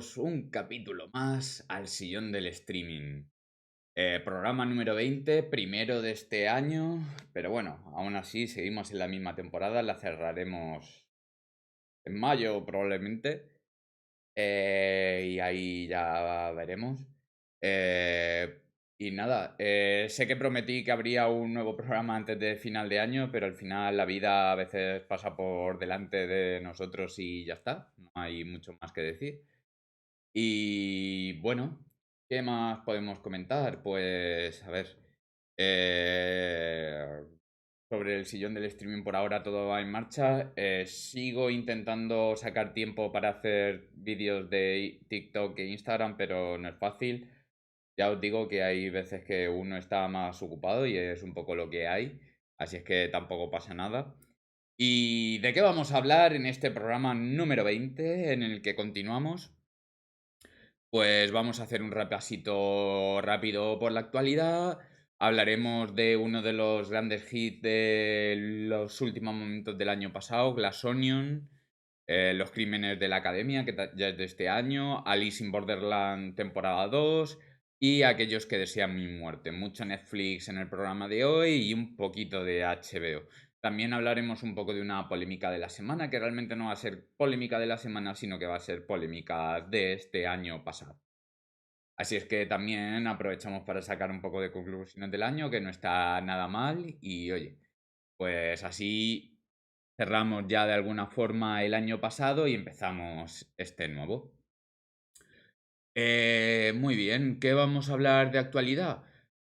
Bienvenidos un capítulo más al Sillón del Streaming. Programa número 20, primero de este año, pero bueno, aún así seguimos en la misma temporada, la cerraremos en mayo probablemente, y ahí ya veremos. Eh, y nada, sé que prometí que habría un nuevo programa antes de final de año, pero al final la vida a veces pasa por delante de nosotros y ya está, no hay mucho más que decir. Y bueno, ¿qué más podemos comentar? Pues a ver, eh, sobre el sillón del streaming por ahora todo va en marcha. Sigo intentando sacar tiempo para hacer vídeos de TikTok e Instagram, pero no es fácil. Ya os digo que hay veces que uno está más ocupado y es un poco lo que hay, así es que tampoco pasa nada. ¿Y de qué vamos a hablar en este programa número 20 en el que continuamos? Pues vamos a hacer un repasito rápido por la actualidad. Hablaremos de uno de los grandes hits de los últimos momentos del año pasado, Glass Onion, Los Crímenes de la Academia, que ya es de este año, Alice in Borderland temporada 2 y Aquellos que desean mi muerte. Mucho Netflix en el programa de hoy y un poquito de HBO. También hablaremos un poco de una polémica de la semana, que realmente no va a ser polémica de la semana, sino que va a ser polémica de este año pasado. Así es que también aprovechamos para sacar un poco de conclusiones del año, que no está nada mal. Y oye, pues así cerramos ya de alguna forma el año pasado y empezamos este nuevo. Muy bien, ¿qué vamos a hablar de actualidad?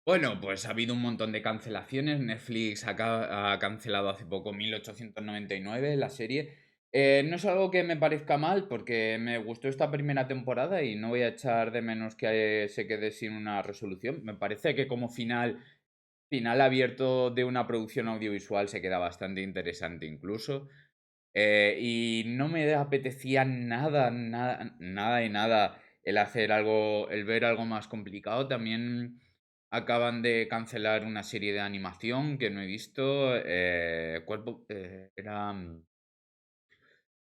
Bueno, pues ha habido un montón de cancelaciones. Netflix ha cancelado hace poco 1899, la serie. No es algo que me parezca mal porque me gustó esta primera temporada y no voy a echar de menos que se quede sin una resolución. Me parece que como final abierto de una producción audiovisual se queda bastante interesante incluso. Y no me apetecía nada, nada, nada de nada el hacer algo, el ver algo más complicado. También acaban de cancelar una serie de animación que no he visto. Era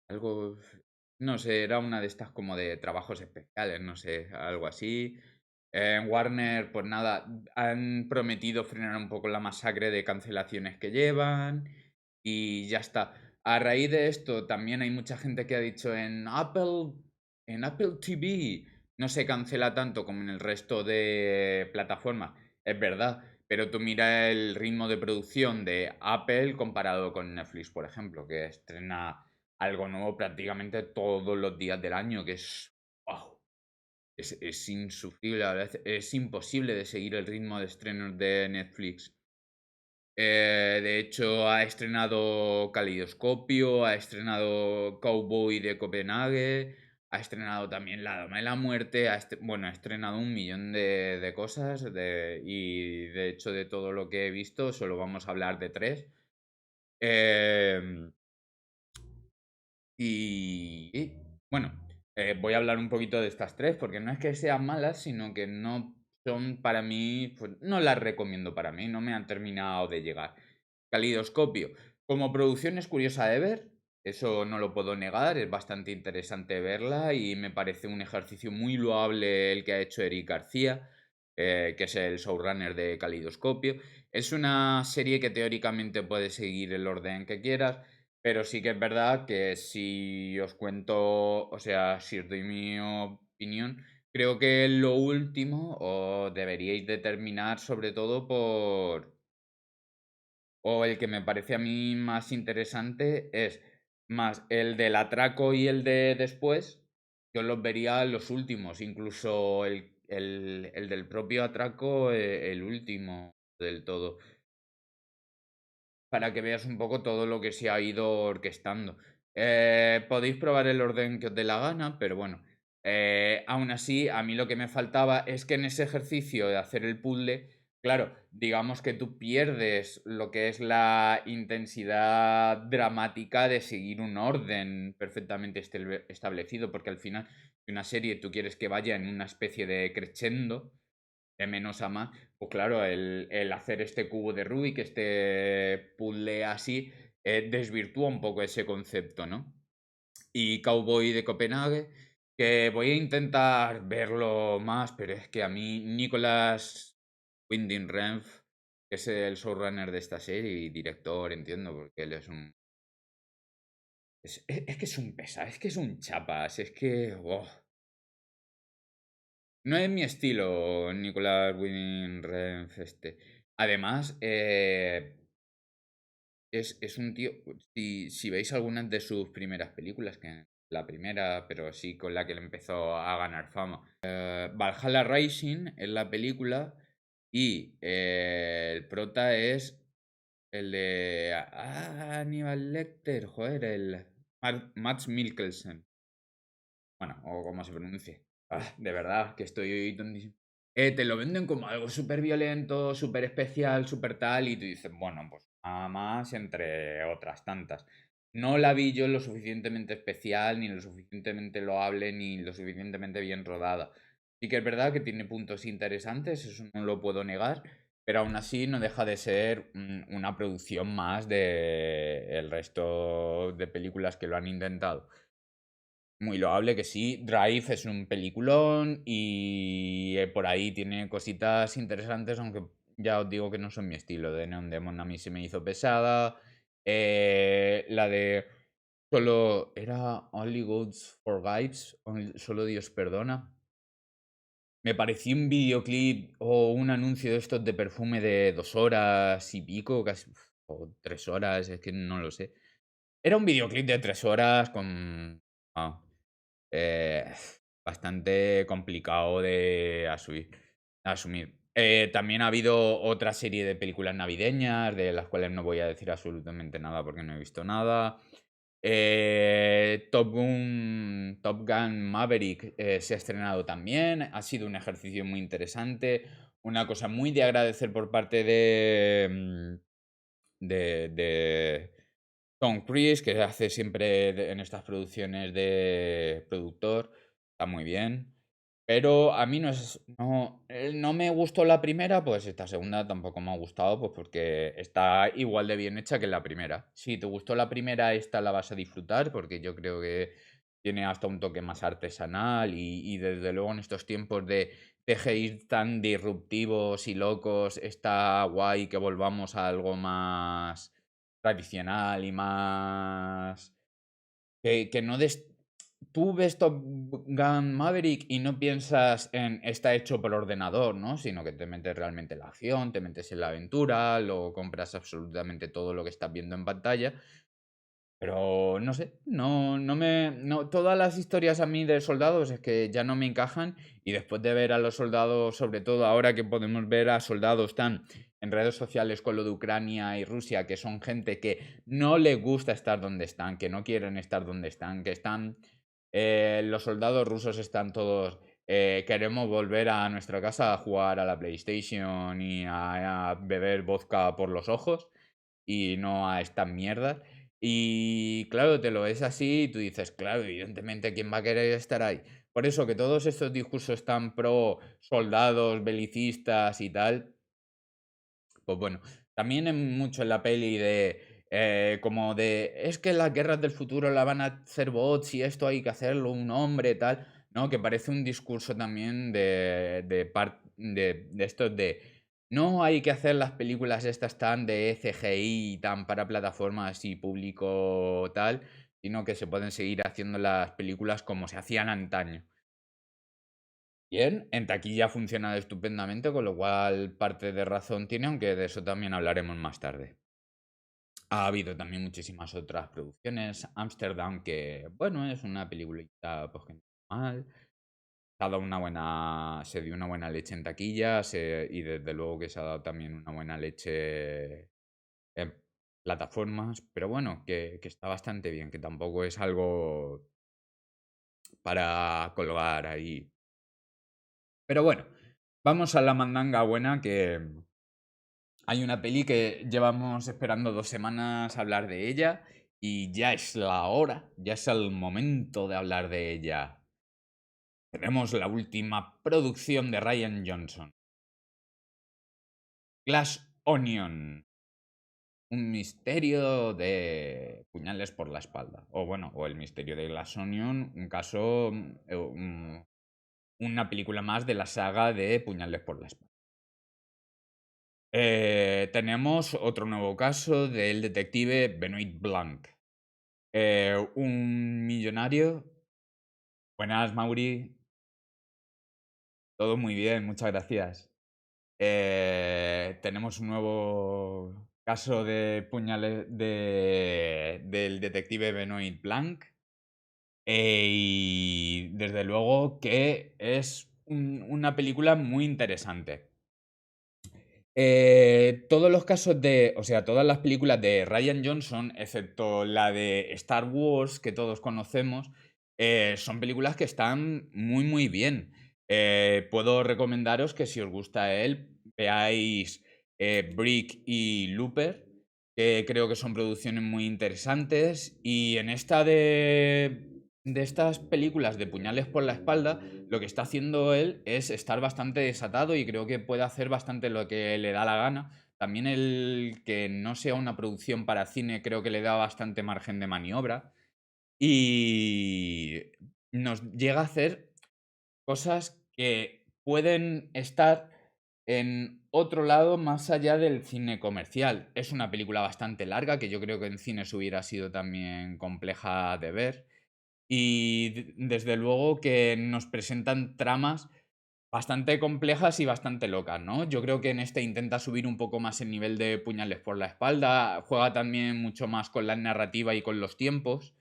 algo, no sé, era una de estas como de trabajos especiales, no sé, algo así. En Warner, pues nada, han prometido frenar un poco la masacre de cancelaciones que llevan y ya está. A raíz de esto, también hay mucha gente que ha dicho en Apple TV no se cancela tanto como en el resto de plataformas. Es verdad, pero tú mira el ritmo de producción de Apple comparado con Netflix, por ejemplo, que estrena algo nuevo prácticamente todos los días del año, que es, wow, es insufrible, la verdad, es imposible de seguir el ritmo de estrenos de Netflix. De hecho, ha estrenado Caleidoscopio, ha estrenado Cowboy de Copenhague, ha estrenado también La Dama de la Muerte, bueno, ha estrenado un millón de cosas y de hecho de todo lo que he visto solo vamos a hablar de tres. Em, bueno, voy a hablar un poquito de estas tres, porque no es que sean malas, sino que no son para mí, pues no las recomiendo para mí, no me han terminado de llegar. Calidoscopio. Como producción es curiosa de ver, eso no lo puedo negar, es bastante interesante verla y me parece un ejercicio muy loable el que ha hecho Eric García, que es el showrunner de Calidoscopio. Es una serie que teóricamente puede seguir el orden que quieras, pero sí que es verdad que si os cuento, o sea, si os doy mi opinión, creo que lo último os deberíais determinar sobre todo o el que me parece a mí más interesante es más el del atraco y el de después. Yo los vería los últimos, incluso el del propio atraco, el último del todo, para que veas un poco todo lo que se ha ido orquestando. Podéis probar el orden que os dé la gana, pero bueno, aún así, a mí lo que me faltaba es que en ese ejercicio de hacer el puzzle, claro, digamos que tú pierdes lo que es la intensidad dramática de seguir un orden perfectamente establecido, porque al final de una serie tú quieres que vaya en una especie de crescendo de menos a más, pues claro, el hacer este cubo de Rubik, este puzzle así, desvirtúa un poco ese concepto, ¿no? Y Cowboy de Copenhague, Que voy a intentar verlo más, pero es que a mí Nicolas Winding Refn, que es el showrunner de esta serie y director, entiendo, porque él es un... Es que es un pesa, es que es un chapas, es que... No es mi estilo, Nicolas Winding Refn este. Además, es un tío, si veis algunas de sus primeras películas, que la primera, pero sí con la que él empezó a ganar fama, Valhalla Rising es la película y el prota es el de Hannibal Lecter, joder, el Mads Mikkelsen. Bueno, o como se pronuncie. De verdad, que estoy tontísimo. Te lo venden como algo súper violento, súper especial, súper tal, y tú dices, bueno, pues nada más entre otras tantas. No la vi yo lo suficientemente especial, ni lo suficientemente loable, ni lo suficientemente bien rodada. Sí que es verdad que tiene puntos interesantes, eso no lo puedo negar, pero aún así no deja de ser una producción más de el resto de películas que lo han intentado. Muy loable que sí. Drive es un peliculón y por ahí tiene cositas interesantes, aunque ya os digo que no son mi estilo. De Neon Demon a mí se me hizo pesada. La de solo era Only Gods Forgives, solo Dios perdona. Me pareció un videoclip o un anuncio de estos de perfume de 2 horas y pico, casi, o 3 horas, es que no lo sé. Era un videoclip de 3 horas con... ah, eh, bastante complicado de asumir. También ha habido otra serie de películas navideñas, de las cuales no voy a decir absolutamente nada porque no he visto nada. Top Gun Maverick se ha estrenado también. Ha sido un ejercicio muy interesante. Una cosa muy de agradecer por parte de Tom Cruise, que hace siempre en estas producciones de productor, está muy bien. Pero a mí no me gustó la primera, pues esta segunda tampoco me ha gustado, pues porque está igual de bien hecha que la primera. Si te gustó la primera, esta la vas a disfrutar, porque yo creo que tiene hasta un toque más artesanal y desde luego en estos tiempos de CGI tan disruptivos y locos, está guay que volvamos a algo más tradicional y más... Que no des... Tú ves Top Gun Maverick y no piensas en está hecho por ordenador, ¿no? Sino que te metes realmente en la acción, te metes en la aventura, lo compras absolutamente todo lo que estás viendo en pantalla. Pero no sé, todas las historias a mí de soldados es que ya no me encajan y después de ver a los soldados, sobre todo ahora que podemos ver a soldados tan en redes sociales con lo de Ucrania y Rusia, que son gente que no le gusta estar donde están, que no quieren estar donde están, que están, los soldados rusos están todos, queremos volver a nuestra casa a jugar a la PlayStation y a beber vodka por los ojos y no a estas mierdas. Y claro, te lo ves así y tú dices, claro, evidentemente, ¿quién va a querer estar ahí? Por eso que todos estos discursos tan pro soldados, belicistas y tal, pues bueno, también mucho en la peli de, como de, es que las guerras del futuro la van a hacer bots y esto hay que hacerlo un hombre, tal, ¿no? Que parece un discurso también de estos de, no hay que hacer las películas estas tan de CGI y tan para plataformas y público tal, sino que se pueden seguir haciendo las películas como se hacían antaño. Bien, en taquilla ha funcionado estupendamente, con lo cual parte de razón tiene, aunque de eso también hablaremos más tarde. Ha habido también muchísimas otras producciones. Amsterdam, que bueno, es una peliculita pues, que no está mal. Se dio una buena leche en taquilla y desde luego que se ha dado también una buena leche en plataformas. Pero bueno, que está bastante bien, que tampoco es algo para colgar ahí. Pero bueno, vamos a la mandanga buena que... Hay una peli que llevamos esperando 2 semanas hablar de ella y ya es la hora, ya es el momento de hablar de ella. Tenemos la última producción de Ryan Johnson, Glass Onion. un misterio de puñales por la espalda. O bueno, o el misterio de Glass Onion, un caso, una película más de la saga de puñales por la espalda. Tenemos otro nuevo caso del detective Benoit Blanc. Un millonario. Buenas, Mauri. Todo muy bien, muchas gracias. Tenemos un nuevo caso de puñales del detective Benoit Blanc. Y desde luego que es una película muy interesante. Todos los casos de, o sea, todas las películas de Ryan Johnson, excepto la de Star Wars que todos conocemos, son películas que están muy, muy bien. Puedo recomendaros que si os gusta él, veáis Brick y Looper, que creo que son producciones muy interesantes. Y en esta de estas películas de puñales por la espalda, lo que está haciendo él es estar bastante desatado y creo que puede hacer bastante lo que le da la gana. También el que no sea una producción para cine creo que le da bastante margen de maniobra y nos llega a hacer cosas que pueden estar en otro lado más allá del cine comercial. Es una película bastante larga que yo creo que en cines hubiera sido también compleja de ver y desde luego que nos presentan tramas bastante complejas y bastante locas, ¿no? Yo creo que en este intenta subir un poco más el nivel de puñales por la espalda, juega también mucho más con la narrativa y con los tiempos,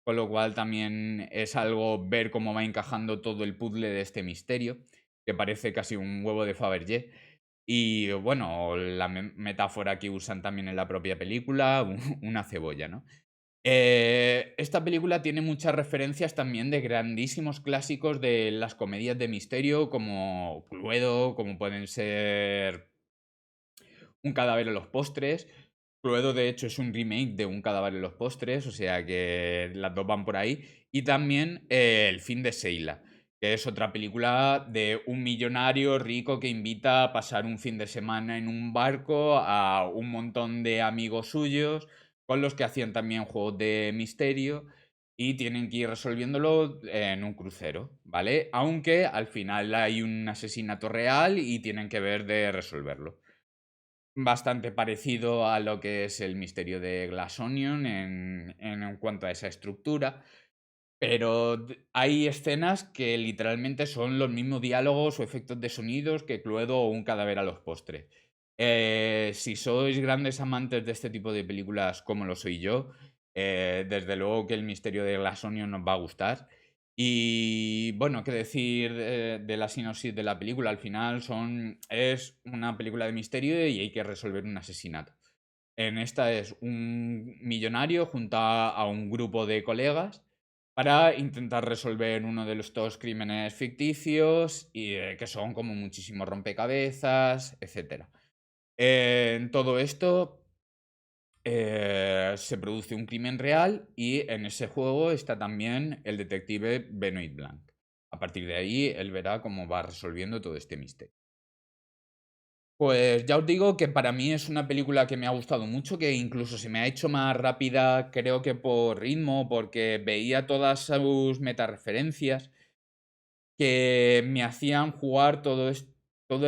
con lo cual también es algo ver cómo va encajando todo el puzzle de este misterio, que parece casi un huevo de Fabergé. Y bueno, la metáfora que usan también en la propia película, una cebolla, ¿no? Esta película tiene muchas referencias también de grandísimos clásicos de las comedias de misterio, como Cluedo, como pueden ser Un cadáver en los postres. Cluedo, de hecho, es un remake de Un cadáver en los postres, o sea que las dos van por ahí. Y también El fin de Sheila, que es otra película de un millonario rico que invita a pasar un fin de semana en un barco a un montón de amigos suyos, con los que hacían también juegos de misterio y tienen que ir resolviéndolo en un crucero, ¿vale? Aunque al final hay un asesinato real y tienen que ver de resolverlo. Bastante parecido a lo que es el misterio de Glass Onion en cuanto a esa estructura, pero hay escenas que literalmente son los mismos diálogos o efectos de sonidos que Cluedo o Un cadáver a los postres. Si sois grandes amantes de este tipo de películas como lo soy yo, desde luego que el misterio de Glass Onion nos va a gustar. Y bueno, qué decir de la sinopsis de la película. Al final es una película de misterio y hay que resolver un asesinato. En esta es un millonario junto a un grupo de colegas para intentar resolver uno de estos crímenes ficticios y que son como muchísimos rompecabezas, etcétera. En todo esto se produce un crimen real y en ese juego está también el detective Benoit Blanc. A partir de ahí, él verá cómo va resolviendo todo este misterio. Pues ya os digo que para mí es una película que me ha gustado mucho, que incluso se me ha hecho más rápida, creo que por ritmo, porque veía todas sus metareferencias que me hacían jugar todo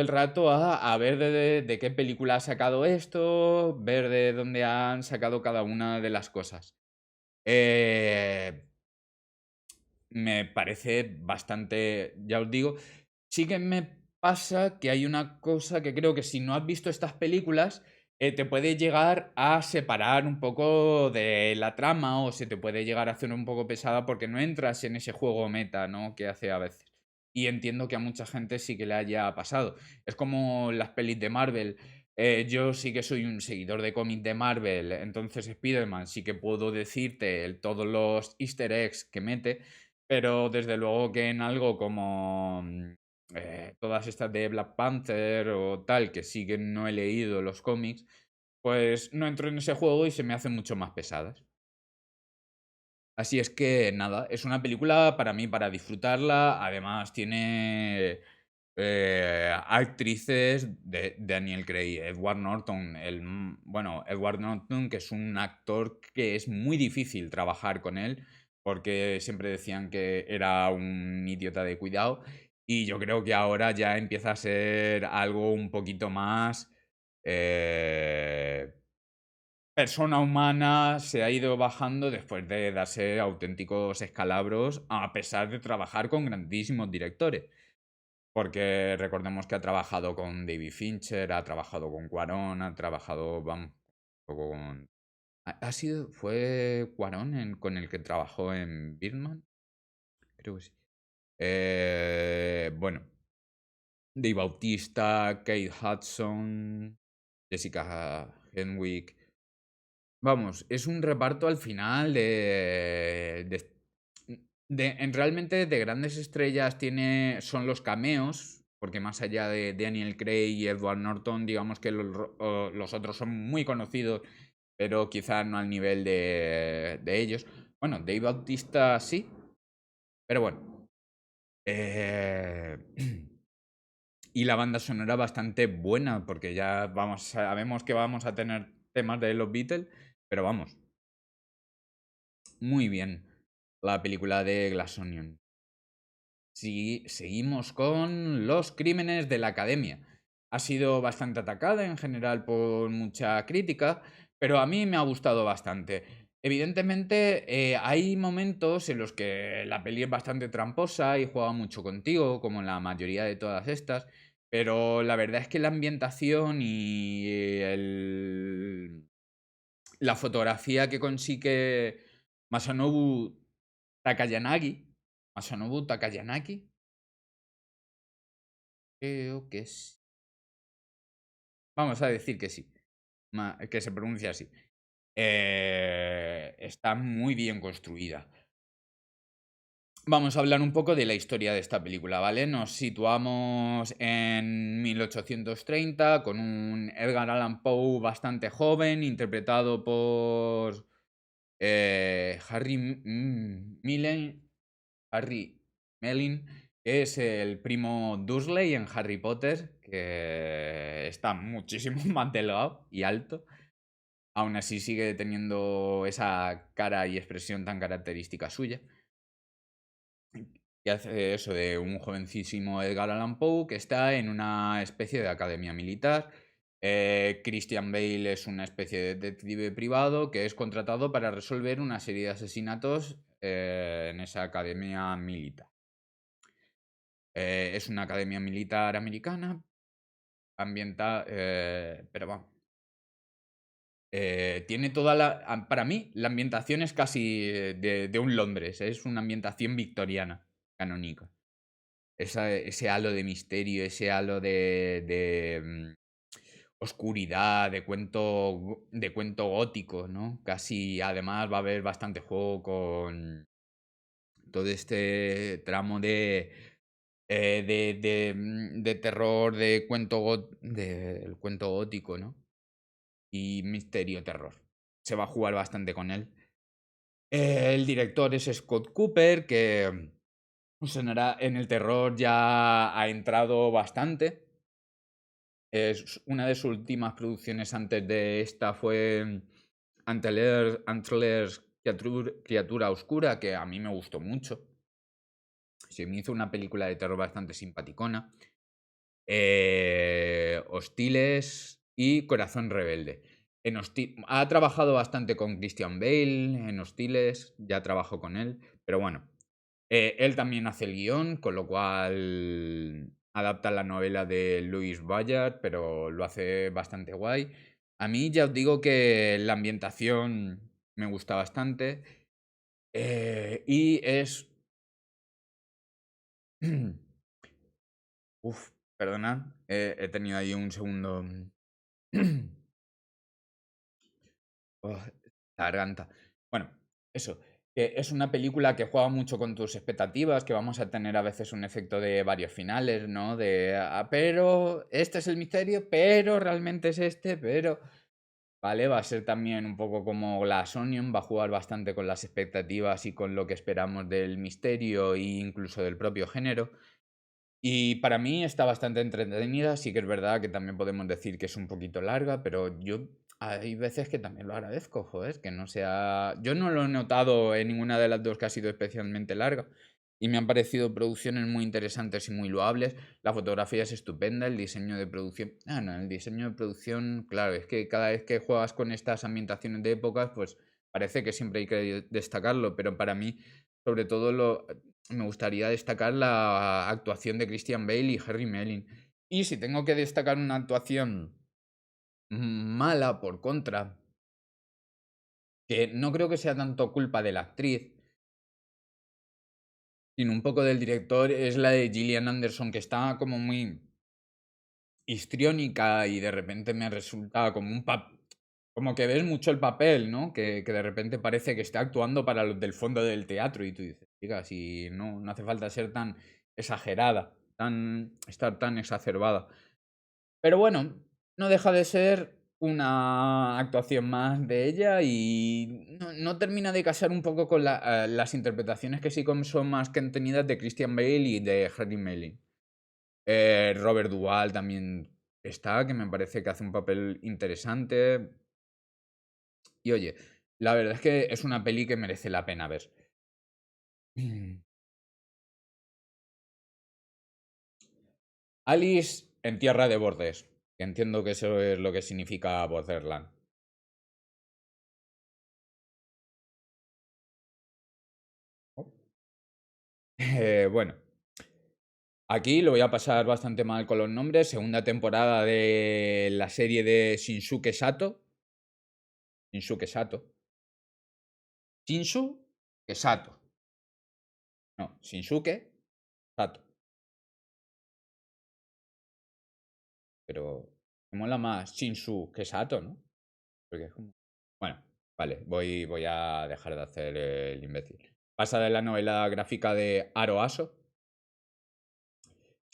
el rato a ver de qué película ha sacado esto, ver de dónde han sacado cada una de las cosas. Eh, Me parece bastante, ya os digo, sí que me pasa que hay una cosa que creo que si no has visto estas películas, te puede llegar a separar un poco de la trama o se te puede llegar a hacer un poco pesada porque no entras en ese juego meta, ¿no? Que hace a veces. Y entiendo que a mucha gente sí que le haya pasado. Es como las pelis de Marvel. Yo sí que soy un seguidor de cómics de Marvel, entonces Spider-Man sí que puedo decirte todos los easter eggs que mete, pero desde luego que en algo como todas estas de Black Panther o tal, que sí que no he leído los cómics, pues no entro en ese juego y se me hacen mucho más pesadas. Así es que nada, es una película para mí para disfrutarla, además tiene actrices de Daniel Craig, Edward Norton, bueno, Edward Norton, que es un actor que es muy difícil trabajar con él, porque siempre decían que era un idiota de cuidado, y yo creo que ahora ya empieza a ser algo un poquito más eh, persona humana, se ha ido bajando después de darse auténticos escalabros, a pesar de trabajar con grandísimos directores. Porque recordemos que ha trabajado con David Fincher, ha trabajado con Cuarón, ha trabajado, vamos, con... ¿Fue Cuarón con el que trabajó en Birdman? Creo que sí. Bueno, Dave Bautista, Kate Hudson, Jessica Henwick. Vamos, es un reparto al final realmente de grandes estrellas son los cameos, porque más allá de Daniel Craig y Edward Norton, digamos que los otros son muy conocidos, pero quizás no al nivel de ellos. Bueno, Dave Bautista sí, pero bueno. Eh, y la banda sonora bastante buena, porque ya sabemos que vamos a tener temas de los Beatles, pero vamos, muy bien la película de Glass Onion. Sí, seguimos con los crímenes de la academia. Ha sido bastante atacada en general por mucha crítica, pero a mí me ha gustado bastante. Evidentemente, hay momentos en los que la peli es bastante tramposa y juega mucho contigo, como en la mayoría de todas estas, pero la verdad es que la ambientación y la fotografía que consigue Masanobu Takayanagi, Masanobu Takayanagi, creo que sí. Vamos a decir que sí, que se pronuncia así. Está muy bien construida. Vamos a hablar un poco de la historia de esta película, ¿vale? Nos situamos en 1830 con un Edgar Allan Poe bastante joven, interpretado por Harry Melling, que es el primo Dursley en Harry Potter, que está muchísimo más delgado y alto. Aún así sigue teniendo esa cara y expresión tan característica suya. Y hace eso de un jovencísimo Edgar Allan Poe que está en una especie de academia militar. Christian Bale es una especie de detective privado que es contratado para resolver una serie de asesinatos en esa academia militar. Es una academia militar americana, ambientada, pero vamos. Tiene toda para mí, la ambientación es casi de un Londres, es una ambientación victoriana, canónica. Ese halo de misterio, ese halo de oscuridad, de cuento gótico, ¿no? Casi, además, va a haber bastante juego con todo este tramo de terror, del cuento gótico, ¿no? Y misterio terror. Se va a jugar bastante con él. El director es Scott Cooper, que sonará en el terror, ya ha entrado bastante. Es una de sus últimas producciones antes de esta fue Antlers, Criatura Oscura, que a mí me gustó mucho. Se me hizo una película de terror bastante simpaticona. Hostiles y Corazón Rebelde. Ha trabajado bastante con Christian Bale en Hostiles, ya trabajó con él, pero bueno, él también hace el guión, con lo cual adapta la novela de Louis Bayard, pero lo hace bastante guay. A mí ya os digo que la ambientación me gusta bastante y es... Uf, perdonad, he tenido ahí un segundo... Oh, la garganta. Bueno, eso. Que es una película que juega mucho con tus expectativas, que vamos a tener a veces un efecto de varios finales, ¿no? Pero este es el misterio, pero realmente es este, pero... Vale, va a ser también un poco como Glass Onion, va a jugar bastante con las expectativas y con lo que esperamos del misterio e incluso del propio género. Y para mí está bastante entretenida, sí que es verdad que también podemos decir que es un poquito larga, pero yo hay veces que también lo agradezco, joder, que no sea... Yo no lo he notado en ninguna de las dos que ha sido especialmente larga y me han parecido producciones muy interesantes y muy loables. La fotografía es estupenda, el diseño de producción... Ah, no, el diseño de producción, claro, es que cada vez que juegas con estas ambientaciones de épocas, pues parece que siempre hay que destacarlo, pero para mí, sobre todo, me gustaría destacar la actuación de Christian Bale y Harry Melling. Y si tengo que destacar una actuación mala por contra, que no creo que sea tanto culpa de la actriz, sino un poco del director, es la de Gillian Anderson, que está como muy histriónica y de repente me resulta como como que ves mucho el papel, ¿no? Que de repente parece que está actuando para los del fondo del teatro y tú dices, chica, si no hace falta ser tan exagerada, estar tan exacerbada. Pero bueno, no deja de ser una actuación más de ella y no termina de casar un poco con las interpretaciones que sí son más que entretenidas de Christian Bale y de Harry Melling. Robert Duvall también está, que me parece que hace un papel interesante. Y oye, la verdad es que es una peli que merece la pena ver. Alice en Tierra de Bordes, que entiendo que eso es lo que significa Borderland. Bueno, aquí lo voy a pasar bastante mal con los nombres. Segunda temporada de la serie de Shinsuke Sato. Shinsuke Sato. Shinsuke Sato. No, Shinsuke Sato. Pero me mola más Shinsuke Sato, ¿no? Porque es como... Bueno, vale, voy a dejar de hacer el imbécil. Pasa de la novela gráfica de Aro Aso,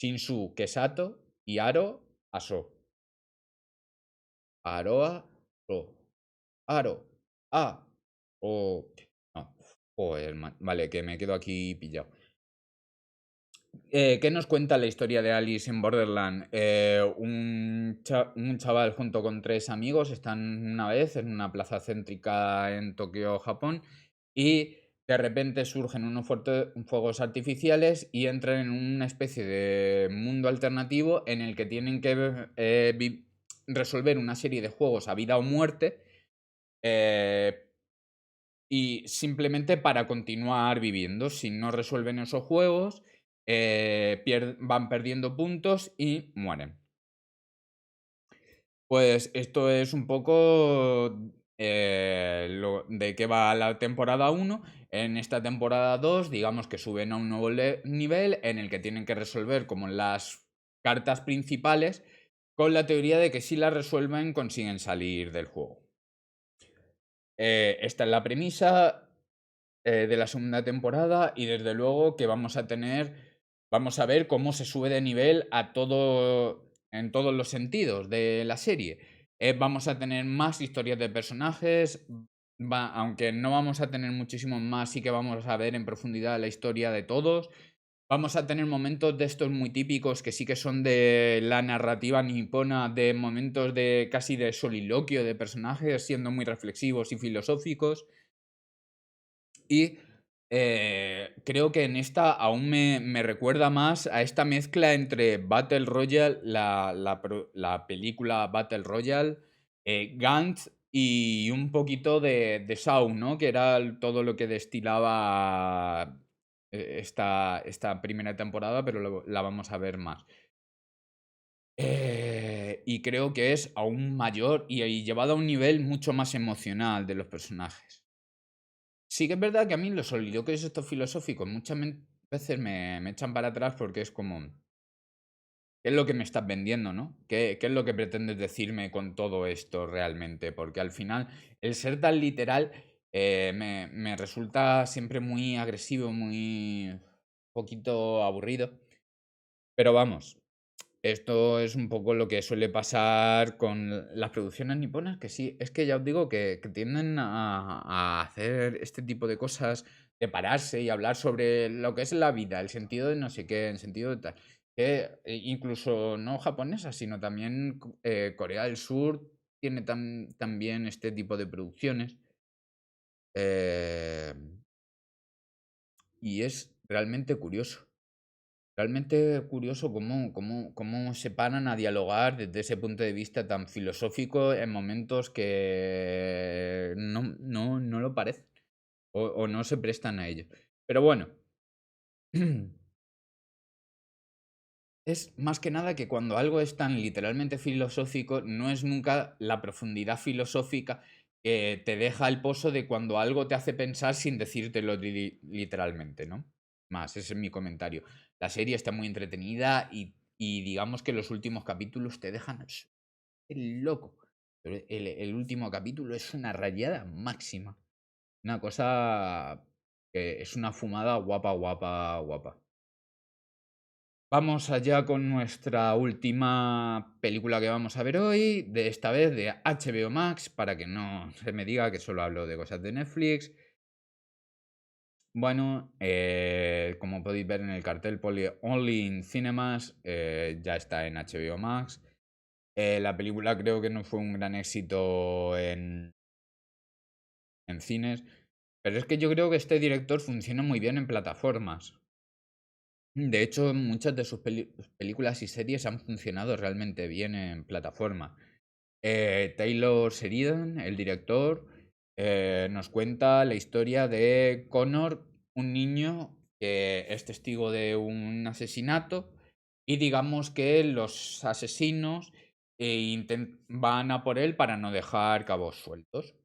Shinsuke Sato y Aro Aso. Aroa Ro. Aro. A. O. No. Joder, vale, que me quedo aquí pillado. ¿Qué nos cuenta la historia de Alice en Borderland? Un chaval junto con tres amigos están una vez en una plaza céntrica en Tokio, Japón, y de repente surgen unos fuegos artificiales y entran en una especie de mundo alternativo en el que tienen que resolver una serie de juegos a vida o muerte. eh, y simplemente para continuar viviendo. Si no resuelven esos juegos, van perdiendo puntos y mueren. Pues esto es un poco lo de qué va la temporada 1. En esta temporada 2, digamos que suben a un nuevo nivel en el que tienen que resolver como las cartas principales con la teoría de que si las resuelven consiguen salir del juego. Esta es la premisa de la segunda temporada y desde luego que vamos a ver cómo se sube de nivel en todos los sentidos de la serie. Vamos a tener más historias de personajes, aunque no vamos a tener muchísimos más, sí que vamos a ver en profundidad la historia de todos. Vamos a tener momentos de estos muy típicos que sí que son de la narrativa nipona, de momentos de casi de soliloquio de personajes siendo muy reflexivos y filosóficos. Y creo que en esta aún me recuerda más a esta mezcla entre Battle Royale, la película Battle Royale, Gantz y un poquito de Saw, ¿no? Que era todo lo que destilaba esta primera temporada, pero la vamos a ver más. Y creo que es aún mayor y llevado a un nivel mucho más emocional de los personajes. Sí que es verdad que a mí los soliloquios estos filosóficos muchas veces me echan para atrás porque es como, ¿qué es lo que me estás vendiendo, no? ¿Qué es lo que pretendes decirme con todo esto realmente? Porque al final el ser tan literal me resulta siempre muy agresivo, muy poquito aburrido. Pero vamos, esto es un poco lo que suele pasar con las producciones niponas, que sí, es que ya os digo que tienden a hacer este tipo de cosas, de pararse y hablar sobre lo que es la vida, el sentido de no sé qué, el sentido de tal. que incluso no japonesa, sino también Corea del Sur tiene también este tipo de producciones. eh, y es realmente curioso. Realmente curioso cómo se paran a dialogar desde ese punto de vista tan filosófico en momentos que no lo parecen o no se prestan a ello. Pero bueno, es más que nada que cuando algo es tan literalmente filosófico, no es nunca la profundidad filosófica que te deja el pozo de cuando algo te hace pensar sin decírtelo literalmente, ¿no? Más, ese es mi comentario. La serie está muy entretenida y digamos que los últimos capítulos te dejan loco. Pero el último capítulo es una rayada máxima. Una cosa que es una fumada guapa, guapa, guapa. Vamos allá con nuestra última película que vamos a ver hoy, de esta vez de HBO Max, para que no se me diga que solo hablo de cosas de Netflix. Bueno, como podéis ver en el cartel, Only in Cinemas, ya está en HBO Max. La película creo que no fue un gran éxito en cines, pero es que yo creo que este director funciona muy bien en plataformas. De hecho, muchas de sus películas y series han funcionado realmente bien en plataforma. Taylor Sheridan, el director, nos cuenta la historia de Connor, un niño que es testigo de un asesinato y digamos que los asesinos van a por él para no dejar cabos sueltos.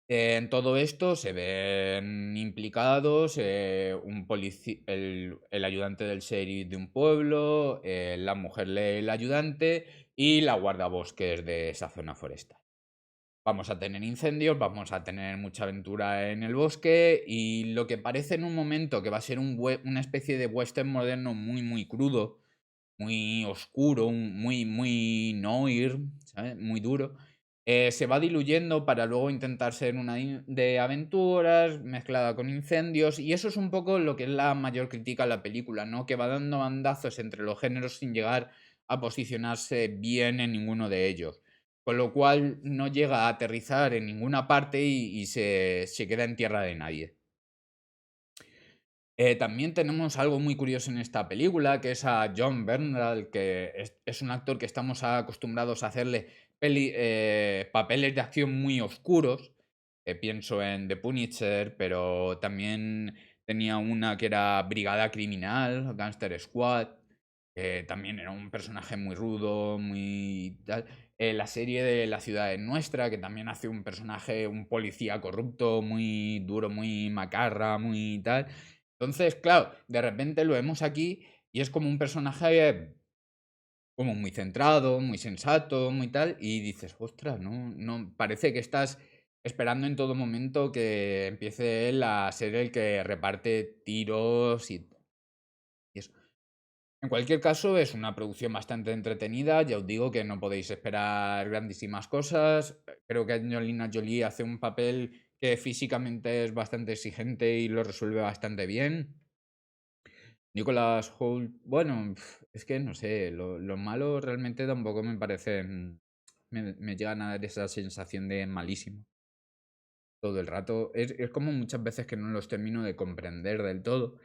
En todo esto se ven implicados el ayudante del sheriff de un pueblo, la mujer del ayudante y la guardabosques de esa zona forestal. Vamos a tener incendios, vamos a tener mucha aventura en el bosque y lo que parece en un momento que va a ser una especie de western moderno muy muy crudo, muy oscuro, muy noir, ¿sabes? Muy duro, se va diluyendo para luego intentar ser una de aventuras mezclada con incendios, y eso es un poco lo que es la mayor crítica a la película, ¿no? Que va dando bandazos entre los géneros sin llegar a posicionarse bien en ninguno de ellos. Con lo cual no llega a aterrizar en ninguna parte y se queda en tierra de nadie. También tenemos algo muy curioso en esta película, que es a John Bernthal, que es un actor que estamos acostumbrados a hacerle papeles de acción muy oscuros. Pienso en The Punisher, pero también tenía una que era Brigada Criminal, Gangster Squad, que también era un personaje muy rudo, muy tal. La serie de La ciudad es nuestra, que también hace un personaje, un policía corrupto, muy duro, muy macarra, muy tal. Entonces, claro, de repente lo vemos aquí y es como un personaje como muy centrado, muy sensato, muy tal, y dices, ostras, no, parece que estás esperando en todo momento que empiece él a ser el que reparte tiros y eso. En cualquier caso, es una producción bastante entretenida, ya os digo que no podéis esperar grandísimas cosas. Creo que Angelina Jolie hace un papel que físicamente es bastante exigente y lo resuelve bastante bien. Nicholas Hoult, bueno, es que no sé, los malos realmente tampoco me parecen, me llegan a dar esa sensación de malísimo todo el rato. Es como muchas veces que no los termino de comprender del todo.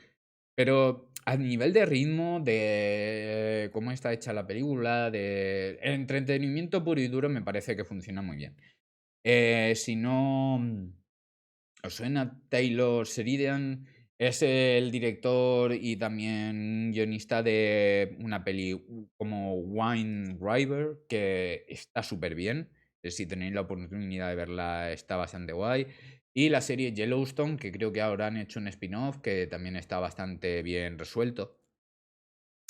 Pero a nivel de ritmo, de cómo está hecha la película, de entretenimiento puro y duro, me parece que funciona muy bien. Si no os suena Taylor Sheridan, es el director y también guionista de una peli como Wine River, que está súper bien. Si tenéis la oportunidad de verla, está bastante guay. Y la serie Yellowstone, que creo que ahora han hecho un spin-off que también está bastante bien resuelto.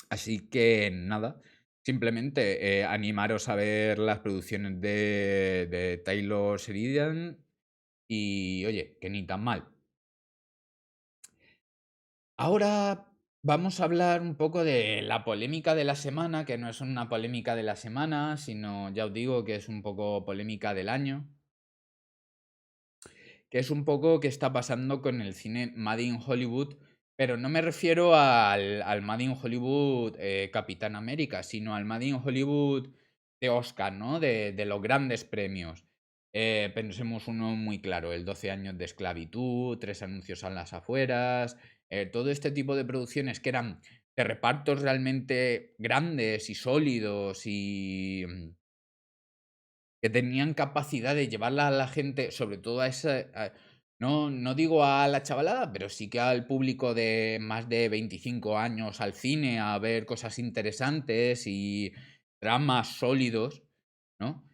Así que nada, simplemente animaros a ver las producciones de Taylor Sheridan y oye, que ni tan mal. Ahora vamos a hablar un poco de la polémica de la semana, que no es una polémica de la semana, sino ya os digo que es un poco polémica del año, que es un poco qué está pasando con el cine Made in Hollywood Pero no me refiero al Made in Hollywood Capitán América, sino al Made in Hollywood de Oscar, ¿no? De los grandes premios. Pensemos uno muy claro, el 12 años de esclavitud, tres anuncios a las afueras, todo este tipo de producciones que eran de repartos realmente grandes y sólidos y que tenían capacidad de llevarla a la gente, sobre todo a esa, no digo a la chavalada, pero sí que al público de más de 25 años al cine a ver cosas interesantes y dramas sólidos, ¿no?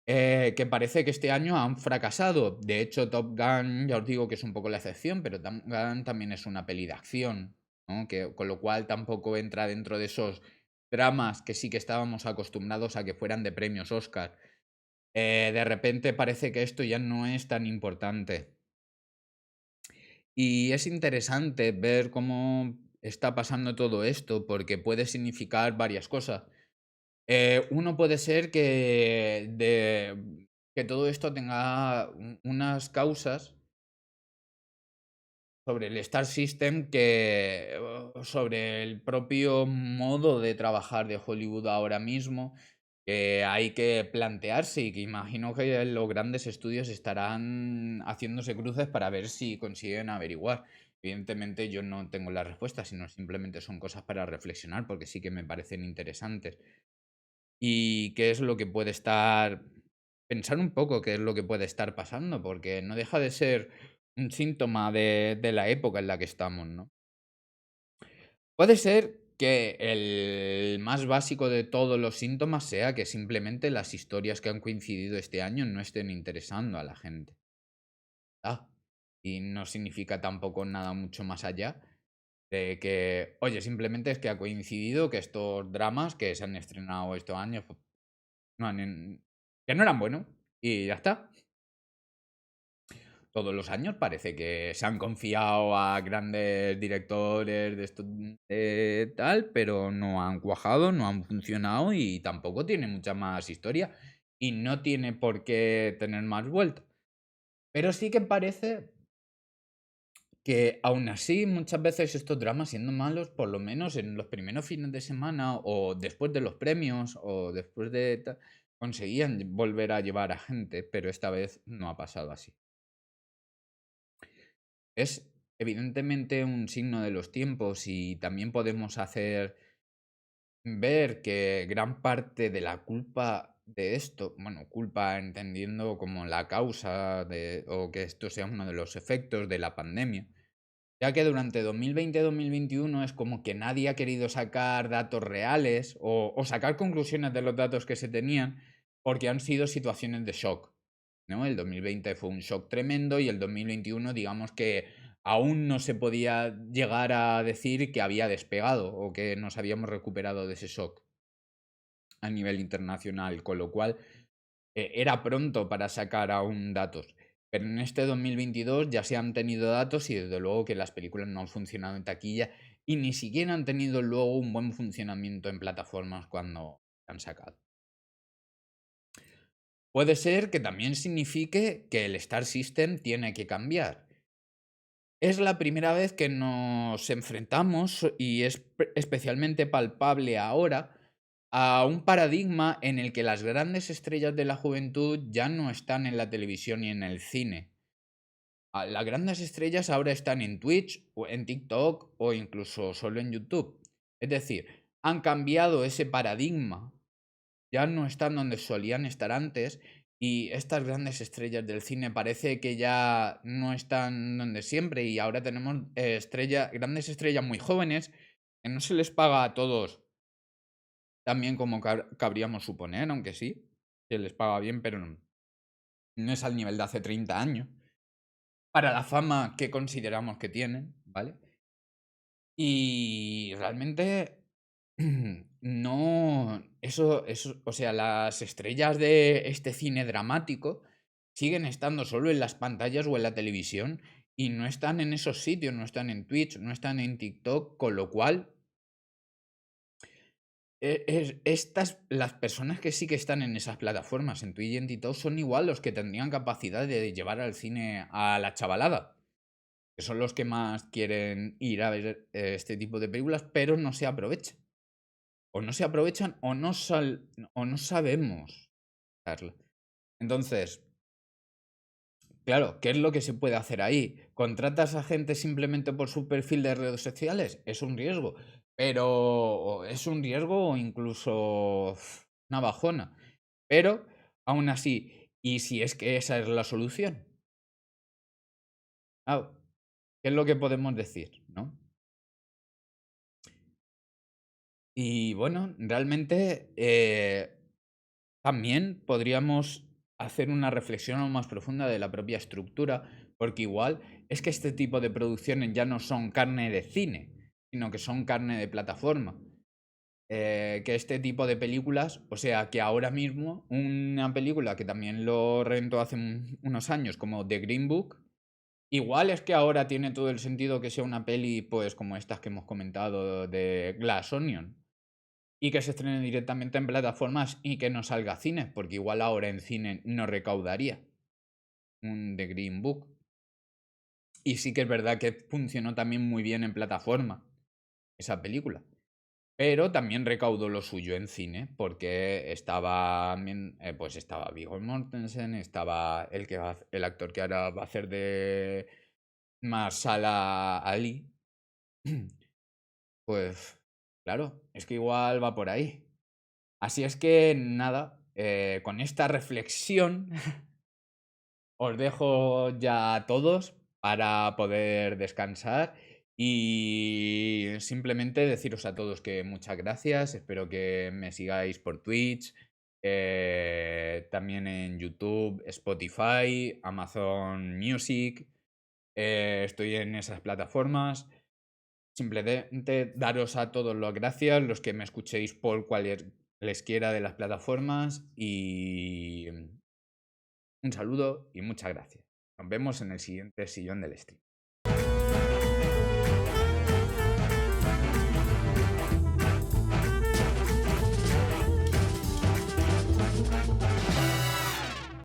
Que parece que este año han fracasado. De hecho, Top Gun, ya os digo que es un poco la excepción, pero Top Gun también es una peli de acción, ¿no? Con lo cual tampoco entra dentro de esos dramas que sí que estábamos acostumbrados a que fueran de premios Oscar. De repente parece que esto ya no es tan importante. Y es interesante ver cómo está pasando todo esto, porque puede significar varias cosas. Uno puede ser que todo esto tenga unas causas sobre el Star System sobre el propio modo de trabajar de Hollywood ahora mismo, que hay que plantearse y que imagino que los grandes estudios estarán haciéndose cruces para ver si consiguen averiguar. Evidentemente yo no tengo la respuesta, sino simplemente son cosas para reflexionar porque sí que me parecen interesantes. ¿Y qué es lo que puede estar pensar un poco qué es lo que puede estar pasando? Porque no deja de ser un síntoma de la época en la que estamos, ¿no? Puede ser que el más básico de todos los síntomas sea que simplemente las historias que han coincidido este año no estén interesando a la gente. Ah, y no significa tampoco nada mucho más allá de que, oye, simplemente es que ha coincidido que estos dramas que se han estrenado estos años no que no eran buenos y ya está. Todos los años parece que se han confiado a grandes directores de esto de tal, pero no han cuajado, no han funcionado y tampoco tiene mucha más historia y no tiene por qué tener más vuelta. Pero sí que parece que aún así muchas veces estos dramas siendo malos, por lo menos en los primeros fines de semana o después de los premios o después de conseguían volver a llevar a gente, pero esta vez no ha pasado así. Es evidentemente un signo de los tiempos y también podemos hacer ver que gran parte de la culpa de esto, bueno, culpa entendiendo como la causa o que esto sea uno de los efectos de la pandemia, ya que durante 2020-2021 es como que nadie ha querido sacar datos reales o sacar conclusiones de los datos que se tenían porque han sido situaciones de shock, ¿no? El 2020 fue un shock tremendo y el 2021 digamos que aún no se podía llegar a decir que había despegado o que nos habíamos recuperado de ese shock a nivel internacional, con lo cual era pronto para sacar aún datos. Pero en este 2022 ya se han tenido datos y desde luego que las películas no han funcionado en taquilla y ni siquiera han tenido luego un buen funcionamiento en plataformas cuando han sacado. Puede ser que también signifique que el Star System tiene que cambiar. Es la primera vez que nos enfrentamos, y es especialmente palpable ahora, a un paradigma en el que las grandes estrellas de la juventud ya no están en la televisión y en el cine. Las grandes estrellas ahora están en Twitch o en TikTok o incluso solo en YouTube. Es decir, han cambiado ese paradigma, ya no están donde solían estar antes y estas grandes estrellas del cine parece que ya no están donde siempre y ahora tenemos grandes estrellas muy jóvenes que no se les paga a todos tan bien como cabríamos suponer, aunque sí, se les paga bien, pero no es al nivel de hace 30 años, para la fama que consideramos que tienen, ¿vale? Y realmente no, eso, o sea, las estrellas de este cine dramático siguen estando solo en las pantallas o en la televisión y no están en esos sitios, no están en Twitch, no están en TikTok, con lo cual las personas que sí que están en esas plataformas, en Twitch y en TikTok, son igual los que tendrían capacidad de llevar al cine a la chavalada, que son los que más quieren ir a ver este tipo de películas, pero no se aprovechan. O no se aprovechan o no sabemos usarla. Entonces, claro, ¿qué es lo que se puede hacer ahí? ¿Contratas a gente simplemente por su perfil de redes sociales? Es un riesgo, pero es un riesgo o incluso una bajona. Pero, aún así, ¿y si es que esa es la solución? Ah, ¿qué es lo que podemos decir, no? Y bueno, realmente también podríamos hacer una reflexión aún más profunda de la propia estructura, porque igual es que este tipo de producciones ya no son carne de cine, sino que son carne de plataforma. Que este tipo de películas, o sea, que ahora mismo una película que también lo rentó hace unos años, como The Green Book, igual es que ahora tiene todo el sentido que sea una peli, pues como estas que hemos comentado de Glass Onion, y que se estrene directamente en plataformas y que no salga a cine, porque igual ahora en cine no recaudaría un The Green Book. Y sí que es verdad que funcionó también muy bien en plataforma esa película. Pero también recaudó lo suyo en cine, porque estaba, pues estaba Viggo Mortensen, estaba el actor que ahora va a hacer de Marsala Ali. Pues claro, es que igual va por ahí. Así es que nada, con esta reflexión os dejo ya a todos para poder descansar y simplemente deciros a todos que muchas gracias, espero que me sigáis por Twitch, también en YouTube, Spotify, Amazon Music, estoy en esas plataformas. Simplemente daros a todos las gracias, los que me escuchéis por cualesquiera de las plataformas y un saludo y muchas gracias. Nos vemos en el siguiente sillón del stream.